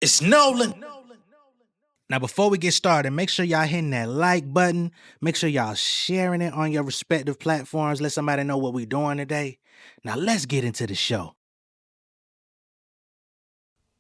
It's Nolan. Now, before we get started, make sure y'all hitting that like button. Make sure y'all sharing it on your respective platforms. Let somebody know what we're doing today. Now, let's get into the show.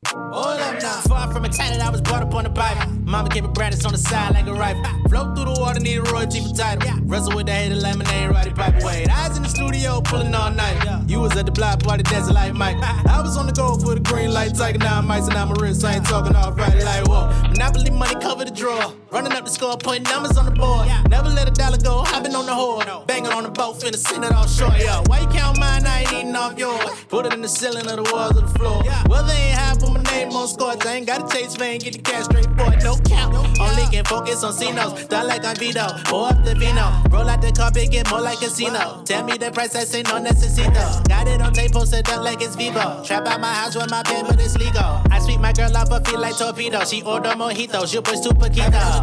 Hold up now. Far from a talent, I was brought up on the Bible. Mama gave me Brandis on the side like a rifle. Float through the water, need a royalty for title. Wrestle with the hater, lemonade, roddy pipe. Wait, I was in the studio pulling all night. You was at the block party dancing like Mike. I was on the go for the green light, taking down mics and I'm a wrist. I ain't talking all Friday like whoa. Monopoly money cover the drawer. Running up the score, putting numbers on the board. Never let a dollar go, I've been on the whore. Banging on the boat, finna send it all short. Yeah, why you count mine? I ain't eating off yours. Put it in the ceiling of the walls of the floor. Well, they ain't half of my name on scores. I ain't gotta chase fame, get the cash straight for it, no count. Only can focus on C-notes, thought like I'm Vito. Pour up the vino, roll out the carpet, get more like casino. Tell me the price, I say no necesito. Got it on tape, posted up like it's Vivo. Trap out my house with my pen, but it's legal. I sweep my girl off her feet like torpedo. She order mojitos, you push super keto.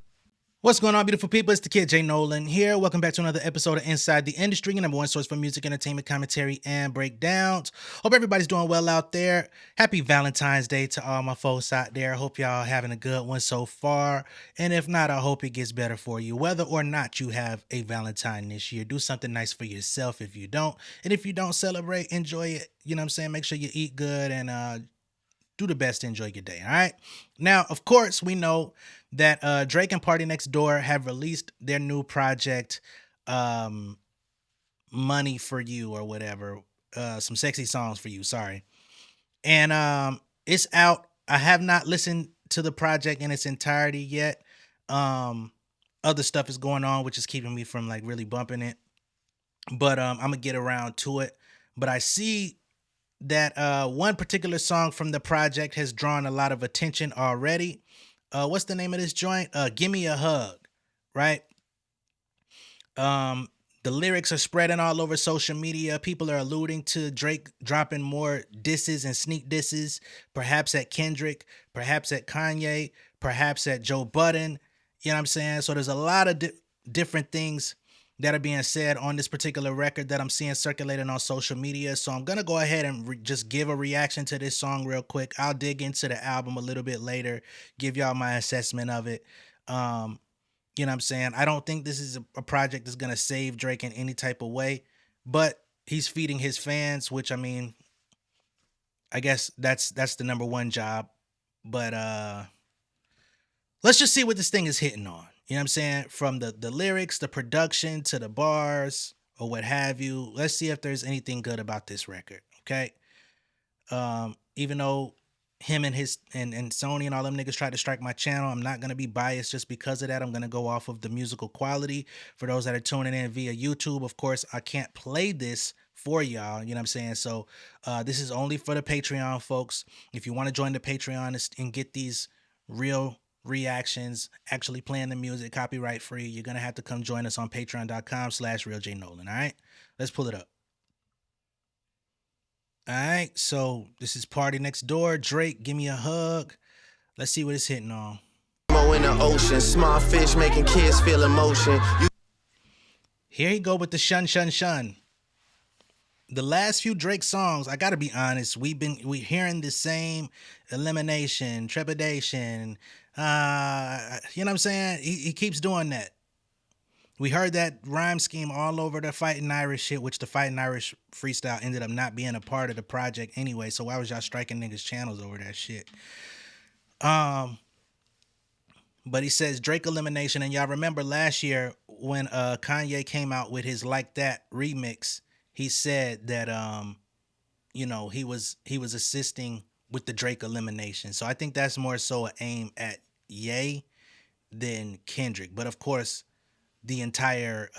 What's going on, beautiful people? It's the kid J Nolan here. Welcome back to another episode of Inside the Industry, your number one source for music, entertainment, commentary, and breakdowns. Hope everybody's doing well out there. Happy Valentine's Day to all my folks out there. Hope y'all having a good one so far. And if not, I hope it gets better for you. Whether or not you have a Valentine this year, do something nice for yourself if you don't. And if you don't celebrate, enjoy it. You know what I'm saying? Make sure you eat good and do the best to enjoy your day, all right? Now, of course, we know that Drake and Party Next Door have released their new project, Money for You or whatever, some sexy songs for you, sorry. And it's out. I have not listened to the project in its entirety yet. Other stuff is going on, which is keeping me from like really bumping it. But I'm gonna get around to it. But I see that one particular song from the project has drawn a lot of attention already. What's the name of this joint? Gimme a Hug, right? The lyrics are spreading all over social media. People are alluding to Drake dropping more disses and sneak disses, perhaps at Kendrick, perhaps at Kanye, perhaps at Joe Budden. You know what I'm saying? So there's a lot of different things that are being said on this particular record that I'm seeing circulating on social media. So I'm going to go ahead and just give a reaction to this song real quick. I'll dig into the album a little bit later, give y'all my assessment of it. You know what I'm saying? I don't think this is a project that's going to save Drake in any type of way, but he's feeding his fans, which I mean, I guess that's the number one job. But let's just see what this thing is hitting on. You know what I'm saying? From the lyrics, the production, to the bars, or what have you. Let's see if there's anything good about this record, okay? Even though him and his and Sony and all them niggas tried to strike my channel, I'm not going to be biased just because of that. I'm going to go off of the musical quality. For those that are tuning in via YouTube, of course, I can't play this for y'all, you know what I'm saying? So this is only for the Patreon folks. If you want to join the Patreon and get these real reactions, actually playing the music copyright free, you're gonna have to come join us on patreon.com/realjnolan. All right, let's pull it up. All right, so this is Party Next Door, Drake, Gimme a Hug. Let's see what it's hitting on. In the ocean, small fish making kids feel emotion. Here you go with the shun shun shun. The last few Drake songs, I gotta be honest, we're hearing the same elimination, trepidation. You know what I'm saying? He keeps doing that. We heard that rhyme scheme all over the Fighting Irish shit, which the Fighting Irish freestyle ended up not being a part of the project anyway. So why was y'all striking niggas' channels over that shit? But he says Drake elimination, and y'all remember last year when Kanye came out with his Like That remix, he said that you know, he was assisting with the Drake elimination. So I think that's more so an aim at Ye than Kendrick. But of course, the entire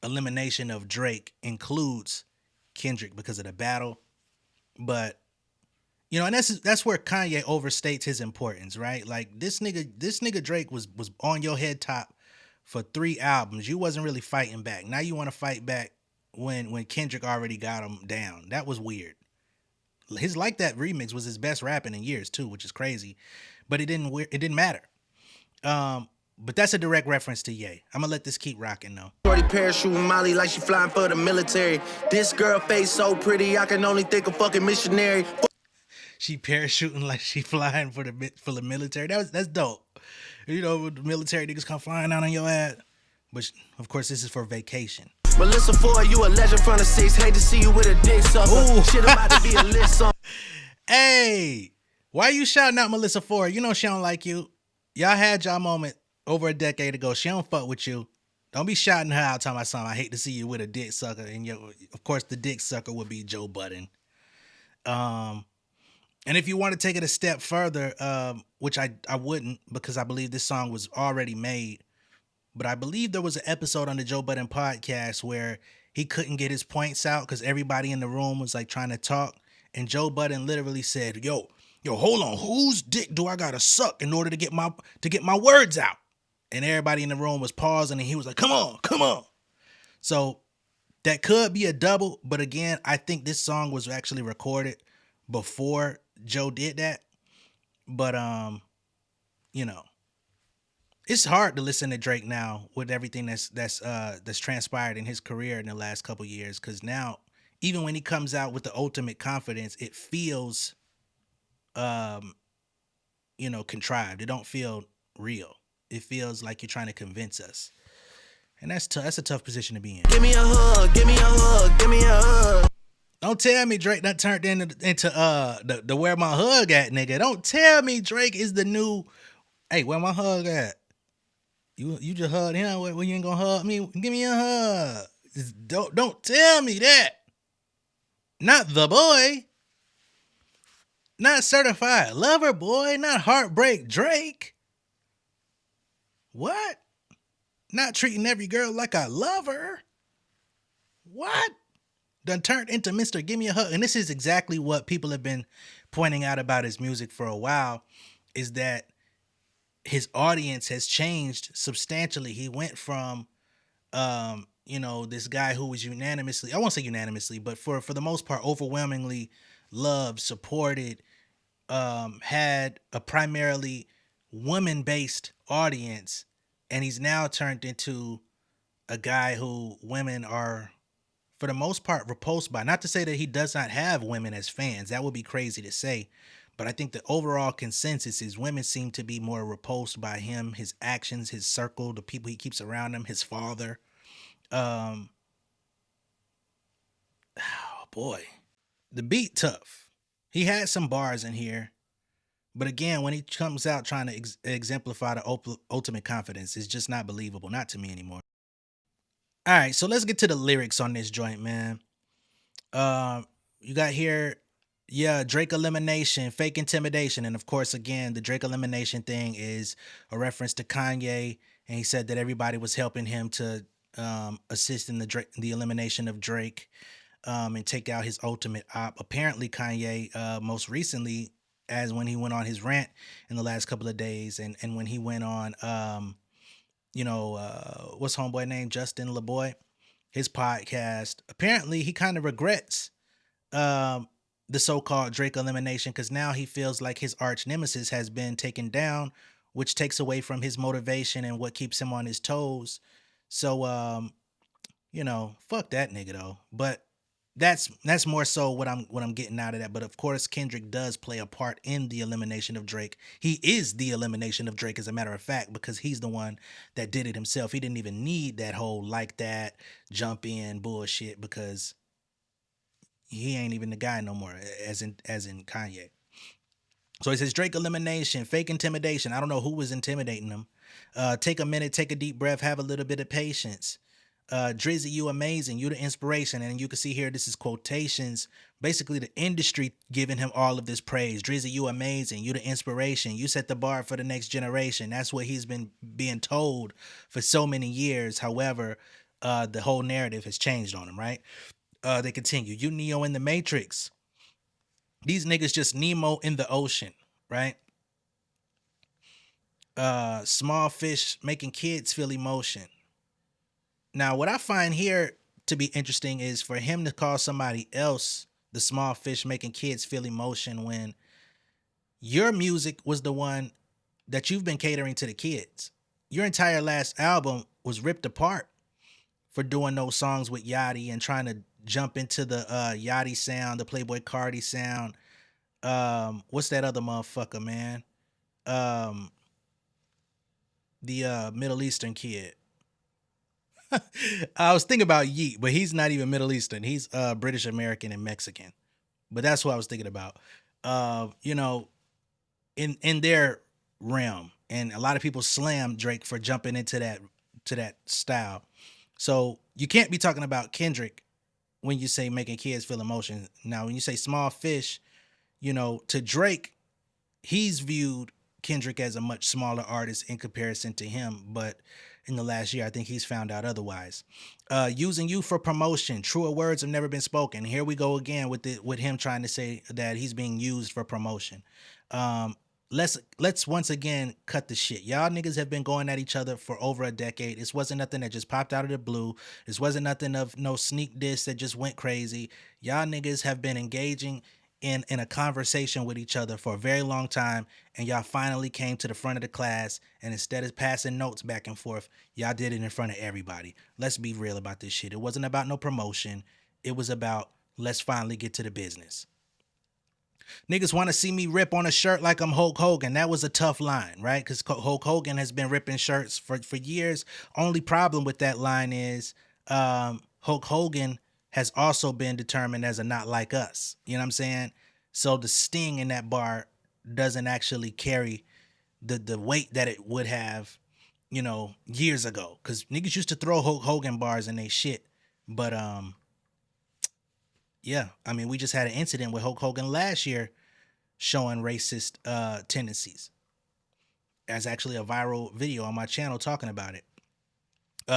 elimination of Drake includes Kendrick because of the battle. But you know, and that's where Kanye overstates his importance, right? Like this nigga Drake was on your head top for 3 albums. You wasn't really fighting back. Now you want to fight back when Kendrick already got him down. That was weird. His Like That remix was his best rapping in years too, which is crazy. But it didn't matter. But that's a direct reference to Ye. I'm gonna let this keep rocking though. Shorty parachuting Molly like she flying for the military. This girl face so pretty, I can only think of fucking missionary. she parachuting like she flying for the military. That's dope. You know, the military niggas come flying out on your ass. But of course, this is for vacation. Melissa Ford, you a legend from the six. Hate to see you with a dick sucker. Ooh. Shit about to be a list song. Hey, why you shouting out Melissa Ford? You know she don't like you. Y'all had y'all moment over a decade ago. She don't fuck with you. Don't be shouting her out talking about something. I hate to see you with a dick sucker. And of course, the dick sucker would be Joe Budden. And if you want to take it a step further, which I wouldn't, because I believe this song was already made, but I believe there was an episode on the Joe Budden podcast where he couldn't get his points out because everybody in the room was like trying to talk. And Joe Budden literally said, yo, hold on. Whose dick do I gotta suck in order to get my words out? And everybody in the room was pausing and he was like, come on. So that could be a double. But again, I think this song was actually recorded before Joe did that. But, you know, it's hard to listen to Drake now with everything that's transpired in his career in the last couple years. Cause now, even when he comes out with the ultimate confidence, it feels, contrived. It don't feel real. It feels like you're trying to convince us. And that's a tough position to be in. Give me a hug, give me a hug, give me a hug. Don't tell me Drake done turned into the where my hug at, nigga. Don't tell me Drake is the new, hey, where my hug at? You just hugged him. Well, you ain't gonna hug me? Give me a hug. Don't tell me that. Not the boy. Not certified lover boy. Not heartbreak Drake. What? Not treating every girl like I love her. What? Done turned into Mr. Give Me a Hug. And this is exactly what people have been pointing out about his music for a while, is that his audience has changed substantially. He went from, this guy who was unanimously, I won't say unanimously, but for the most part, overwhelmingly loved, supported, had a primarily women-based audience. And he's now turned into a guy who women are, for the most part, repulsed by. Not to say that he does not have women as fans. That would be crazy to say. But I think the overall consensus is women seem to be more repulsed by him, his actions, his circle, the people he keeps around him, his father. Oh, boy. The beat tough. He had some bars in here. But again, when he comes out trying to exemplify the ultimate confidence, it's just not believable. Not to me anymore. All right, so let's get to the lyrics on this joint, man. You got here, Drake elimination, fake intimidation. And of course, again, the Drake elimination thing is a reference to Kanye. And he said that everybody was helping him to assist in the elimination of Drake and take out his ultimate op. Apparently, Kanye, most recently, as when he went on his rant in the last couple of days, and when he went on, what's homeboy name? Justin LeBoy, his podcast. Apparently, he kind of regrets the so-called Drake elimination because now he feels like his arch nemesis has been taken down, which takes away from his motivation and what keeps him on his toes. So, fuck that nigga though. But that's more so what I'm getting out of that. But of course, Kendrick does play a part in the elimination of Drake. He is the elimination of Drake, as a matter of fact, because he's the one that did it himself. He didn't even need that whole like that jump in bullshit because he ain't even the guy no more, as in Kanye. So he says Drake elimination, fake intimidation. I don't know who was intimidating him. Take a minute, take a deep breath, have a little bit of patience. Drizzy, you amazing. You the inspiration. And you can see here, this is quotations. Basically, the industry giving him all of this praise. Drizzy, you amazing. You the inspiration. You set the bar for the next generation. That's what he's been being told for so many years. However, the whole narrative has changed on him, right? They continue. You Neo in the Matrix. These niggas just Nemo in the ocean, right? Small fish making kids feel emotion. Now, what I find here to be interesting is for him to call somebody else the small fish making kids feel emotion when your music was the one that you've been catering to the kids. Your entire last album was ripped apart for doing those songs with Yachty and trying to jump into the Yachty sound, the Playboi Carti sound, What's that other motherfucker, man? Um, the Middle Eastern kid. I was thinking about Yeet, but he's not even Middle Eastern. He's British American and Mexican. But that's what I was thinking about. You know, in their realm, and a lot of people slam Drake for jumping into that style. So you can't be talking about Kendrick when you say making kids feel emotion. Now, when you say small fish, you know, to Drake, he's viewed Kendrick as a much smaller artist in comparison to him, but in the last year, I think he's found out otherwise. Using you for promotion, truer words have never been spoken. Here we go again with him trying to say that he's being used for promotion. Um, let's once again cut the shit. Y'all niggas have been going at each other for over a decade. This wasn't nothing that just popped out of the blue. This wasn't nothing of no sneak diss that just went crazy. Y'all niggas have been engaging in a conversation with each other for a very long time, and y'all finally came to the front of the class, and instead of passing notes back and forth, y'all did it in front of everybody. Let's be real about this shit. It wasn't about no promotion. It was about let's finally get to the business. Niggas want to see me rip on a shirt like I'm Hulk Hogan. That was a tough line, right? Because Hulk Hogan has been ripping shirts for years. Only problem with that line is Hulk Hogan has also been determined as a not like us. You know what I'm saying? So the sting in that bar doesn't actually carry the weight that it would have, you know, years ago. Because niggas used to throw Hulk Hogan bars in they shit. But yeah, I mean, we just had an incident with Hulk Hogan last year showing racist tendencies. There's actually a viral video on my channel talking about it.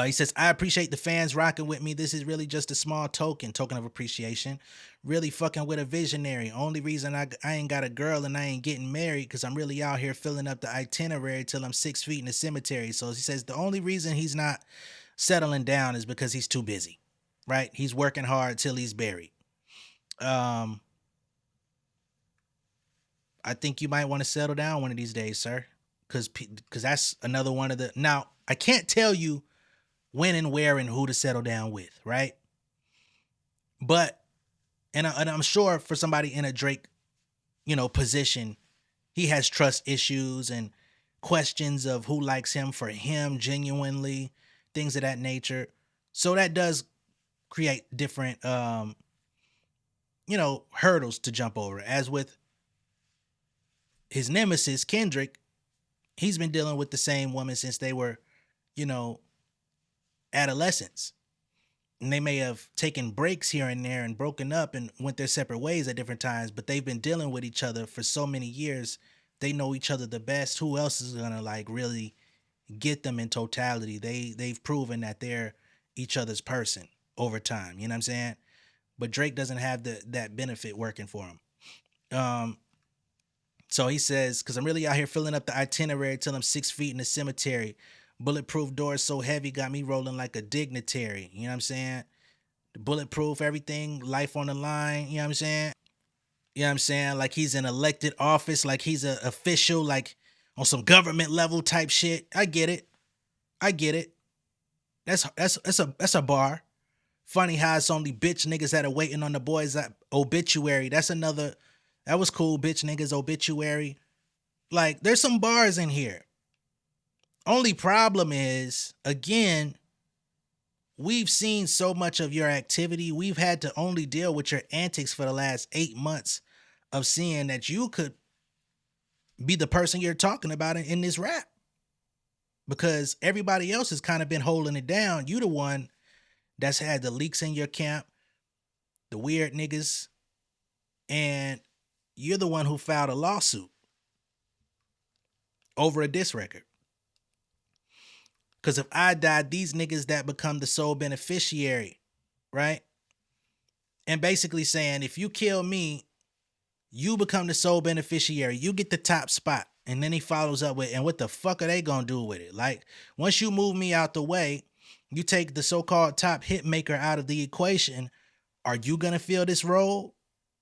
He says, I appreciate the fans rocking with me. This is really just a small token of appreciation. Really fucking with a visionary. Only reason I ain't got a girl and I ain't getting married because I'm really out here filling up the itinerary till I'm 6 feet in the cemetery. So he says the only reason he's not settling down is because he's too busy, right? He's working hard till he's buried. I think you might want to settle down one of these days, sir, because that's another one of the. Now, I can't tell you when and where and who to settle down with, right? But and I'm sure for somebody in a Drake, you know, position, he has trust issues and questions of who likes him for him genuinely, things of that nature. So that does create different, you know, hurdles to jump over. As with his nemesis, Kendrick, he's been dealing with the same woman since they were, you know, adolescents. And they may have taken breaks here and there and broken up and went their separate ways at different times, but they've been dealing with each other for so many years. They know each other the best. Who else is gonna like really get them in totality? They've proven that they're each other's person over time. You know what I'm saying? But Drake doesn't have that benefit working for him. So he says, because I'm really out here filling up the itinerary till I'm 6 feet in the cemetery. Bulletproof doors so heavy got me rolling like a dignitary. You know what I'm saying? The bulletproof, everything, life on the line. You know what I'm saying? You know what I'm saying? Like he's in elected office, like he's an official, like on some government level type shit. I get it. That's a bar. Funny how it's only bitch niggas that are waiting on the boys' obituary. That was cool, bitch niggas obituary. Like, there's some bars in here. Only problem is, again, we've seen so much of your activity. We've had to only deal with your antics for the last 8 months of seeing that you could be the person you're talking about in this rap. Because everybody else has kind of been holding it down. You the one that's had the leaks in your camp, the weird niggas, and you're the one who filed a lawsuit over a diss record. Because if I die, these niggas that become the sole beneficiary, right? And basically saying, if you kill me, you become the sole beneficiary. You get the top spot. And then he follows up with, and what the fuck are they going to do with it? Like, once you move me out the way, you take the so-called top hit maker out of the equation. Are you going to fill this role?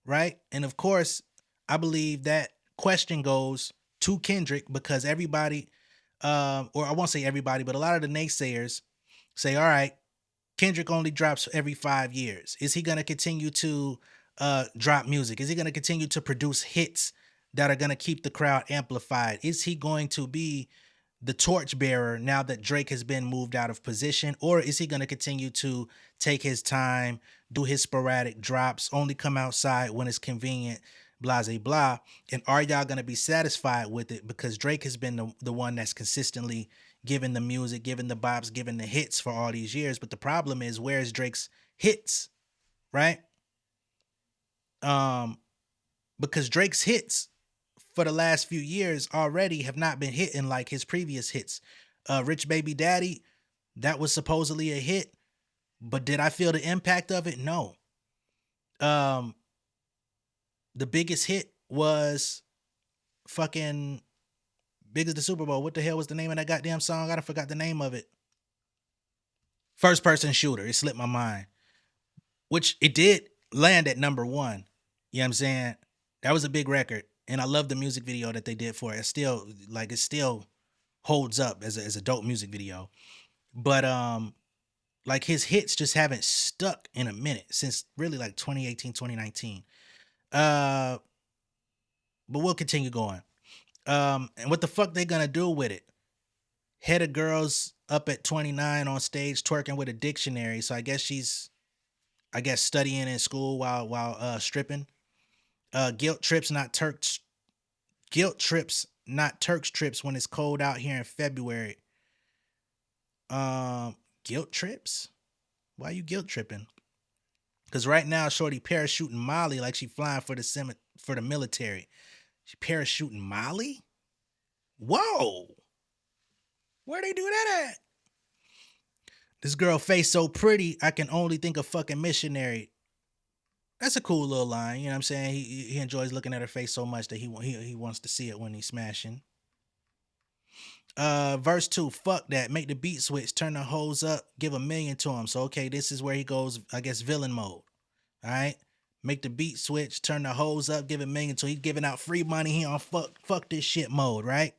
Right? And of course, I believe that question goes to Kendrick because everybody, or I won't say everybody, but a lot of the naysayers say, all right, Kendrick only drops every 5 years. Is he going to continue to drop music? Is he gonna continue to produce hits that are gonna keep the crowd amplified? Is he going to be the torchbearer now that Drake has been moved out of position, or is he going to continue to take his time, do his sporadic drops, only come outside when it's convenient, blah, blah, blah? And are y'all going to be satisfied with it? Because Drake has been the one that's consistently giving the music, giving the bops, giving the hits for all these years. But the problem is, where's Drake's hits, right? Because Drake's hits for the last few years already have not been hitting like his previous hits. Rich Baby Daddy, that was supposedly a hit, but did I feel the impact of it? No. The biggest hit was fucking Big as the Super Bowl. What the hell was the name of that goddamn song? I forgot the name of it. First Person Shooter. It slipped my mind. Which it did land at number 1. You know what I'm saying? That was a big record. And I love the music video that they did for it. It still holds up as a dope music video. But like his hits just haven't stuck in a minute since really like 2018, 2019. But we'll continue going. And what the fuck they gonna do with it? Head of girls up at 29 on stage twerking with a dictionary. So I guess she's studying in school while stripping. Guilt trips, not Turks trips when it's cold out here in February. Guilt trips? Why you guilt tripping? Because right now, shorty parachuting Molly like she flying for the military. She parachuting Molly? Whoa! Where they do that at? This girl face so pretty, I can only think of fucking missionary. That's a cool little line, you know what I'm saying? He enjoys looking at her face so much that he wants to see it when he's smashing. Verse 2, fuck that, make the beat switch, turn the hoes up, give $1 million to him. So okay, this is where he goes, I guess, villain mode. All right, make the beat switch, turn the hoes up, give $1 million. So he's giving out free money. He on fuck this shit mode, right?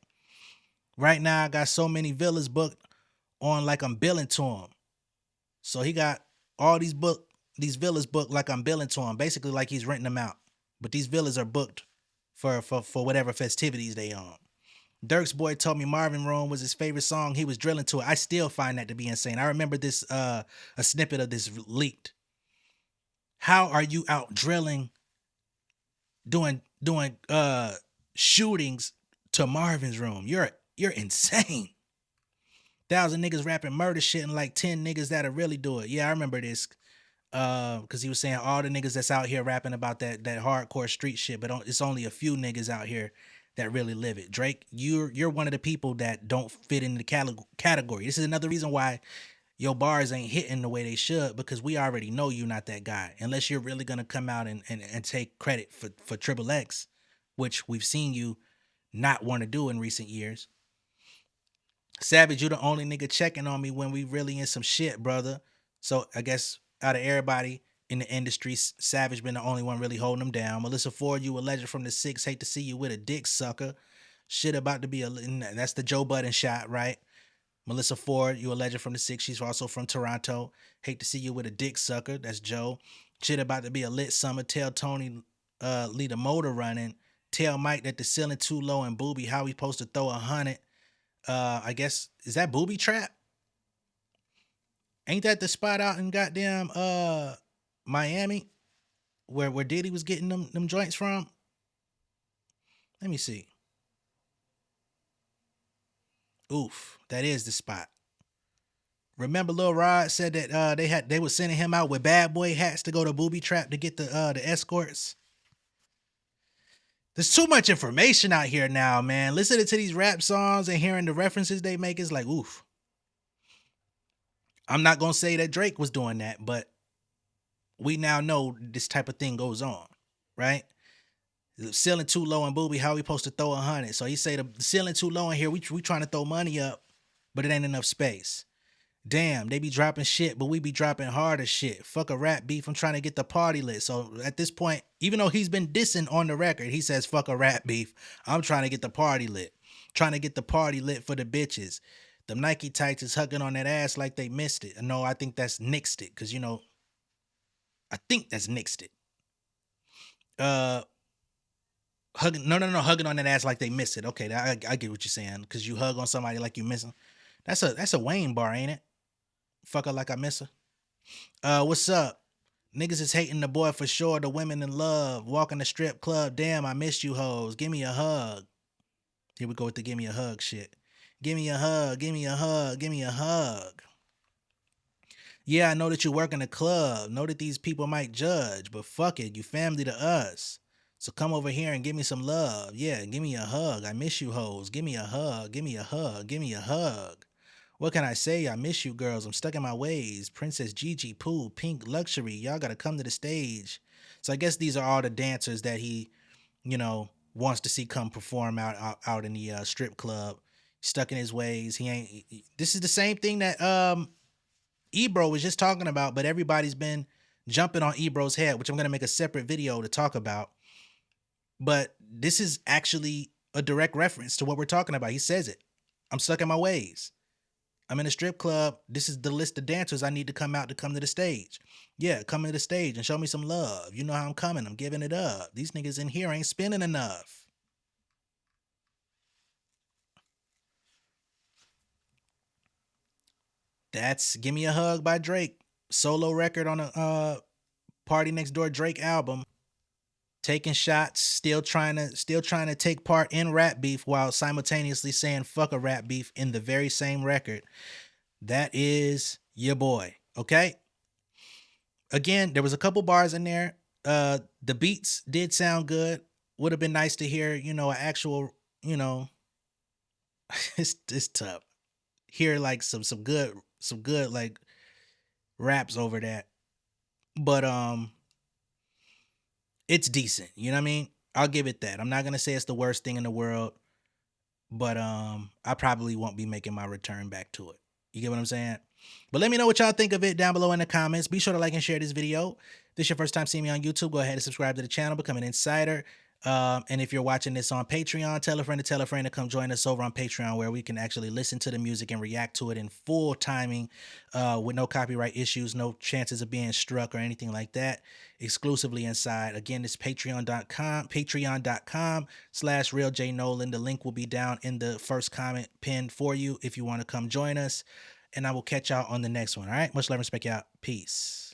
Right now, I got so many villas booked on like I'm billing to him. So he got all these villas booked like I'm billing to him, basically like he's renting them out. But these villas are booked for whatever festivities they on. Dirk's boy told me Marvin Room was his favorite song. He was drilling to it. I still find that to be insane. I remember this a snippet of this leaked. How are you out drilling, doing shootings to Marvin's Room? You're insane. 1,000 niggas rapping murder shit and like 10 niggas that'll really do it. Yeah, I remember this. Because he was saying all the niggas that's out here rapping about that hardcore street shit, but it's only a few niggas out here that really live it. Drake, you're one of the people that don't fit in the category. This is another reason why your bars ain't hitting the way they should, because we already know you're not that guy. Unless you're really gonna come out and take credit for Triple X, which we've seen you not want to do in recent years. Savage, you the only nigga checking on me when we really in some shit, brother. So I guess out of everybody in the industry, Savage been the only one really holding them down. Melissa Ford, you a legend from the 6. Hate to see you with a dick sucker. Shit about to be that's the Joe Budden shot, right? Melissa Ford, you a legend from the 6. She's also from Toronto. Hate to see you with a dick sucker. That's Joe. Shit about to be a lit summer. Tell Tony leave the motor running. Tell Mike that the ceiling too low and booby. How we supposed to throw 100? I guess, is that Booby Trap? Ain't that the spot out in goddamn Miami where Diddy was getting them joints from? Let me see. Oof, that is the spot. Remember Lil Rod said that they were sending him out with bad boy hats to go to Booby Trap to get the escorts? There's too much information out here now, man. Listening to these rap songs and hearing the references they make is like, oof. I'm not going to say that Drake was doing that, but we now know this type of thing goes on, right? The ceiling too low and booby, how we supposed to throw 100? So he say the ceiling too low in here, we trying to throw money up, but it ain't enough space. Damn, they be dropping shit, but we be dropping harder shit. Fuck a rap beef, I'm trying to get the party lit. So at this point, even though he's been dissing on the record, he says fuck a rap beef. I'm trying to get the party lit. Trying to get the party lit for the bitches. The Nike tights is hugging on that ass like they missed it. No, I think that's nixed it, because, I think that's nixed it. hugging on that ass like they miss it. Okay, I get what you're saying, because you hug on somebody like you miss them. That's a Wayne bar, ain't it? Fuck her like I miss her. What's up? Niggas is hating the boy for sure. The women in love. Walking the strip club. Damn, I missed you hoes. Give me a hug. Here we go with the give me a hug shit. Give me a hug. Give me a hug. Give me a hug. Yeah, I know that you work in a club. Know that these people might judge, but fuck it. You family to us. So come over here and give me some love. Yeah, give me a hug. I miss you hoes. Give me a hug. Give me a hug. Give me a hug. What can I say? I miss you girls. I'm stuck in my ways. Princess Gigi, Pooh, Pink, Luxury. Y'all gotta come to the stage. So I guess these are all the dancers that he, wants to see come perform out in the strip club. Stuck in his ways. This is the same thing that Ebro was just talking about, but everybody's been jumping on Ebro's head, which I'm gonna make a separate video to talk about. But this is actually a direct reference to what we're talking about. He says it. I'm stuck in my ways. I'm in a strip club. This is the list of dancers I need to come out to come to the stage. Yeah, come to the stage and show me some love. You know how I'm coming. I'm giving it up. These niggas in here ain't spending enough. That's Give Me a Hug by Drake. Solo record on a Party Next Door Drake album. Taking shots, still trying to take part in rap beef while simultaneously saying fuck a rap beef in the very same record. That is your boy, okay? Again, there was a couple bars in there. The beats did sound good. Would have been nice to hear, an actual, it's tough. Hear like some good like raps over that. But it's decent. You know what I mean? I'll give it that. I'm not going to say it's the worst thing in the world, but I probably won't be making my return back to it. You get what I'm saying? But let me know what y'all think of it down below in the comments. Be sure to like and share this video. If this is your first time seeing me on YouTube, go ahead and subscribe to the channel, become an insider. And if you're watching this on Patreon, tell a friend to come join us over on Patreon, where we can actually listen to the music and react to it in full timing, with no copyright issues, no chances of being struck or anything like that, exclusively inside. Again, it's patreon.com/real J Nolan. The link will be down in the first comment pinned for you if you want to come join us, and I will catch y'all on the next one. All right, much love and respect, y'all. Peace.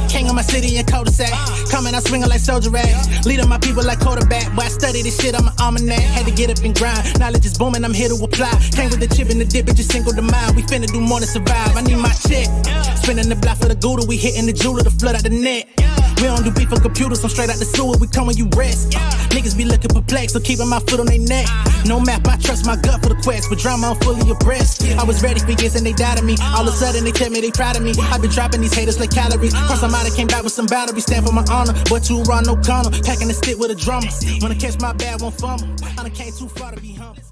King of my city and cul-de-sac. Coming out swinging like soldier rags. Leading my people like quarterback. Boy, I study this shit, I'm an almanac. Had to get up and grind. Knowledge is booming, I'm here to apply. Came with the chip and the dip, it just single the mind. We finna do more than survive. I need my check. Spinning the block for the Gouda. We hitting the jeweler to flood out the net. We don't do beef on computers, I'm straight out the sewer. We come when you rest. Niggas be looking perplexed, so keeping my foot on their neck. No map, I trust my gut for the quest. With drama, I'm fully abreast. I was ready for years and they doubted me. All of a sudden they tell me they proud of me. I've been dropping these haters like calories. Cross them out, I came back with some boundaries. Stand for my honor, but too raw, no corner. Packing the stick with a drummer. Wanna catch my bad, won't fumble. I done came too far to be humble.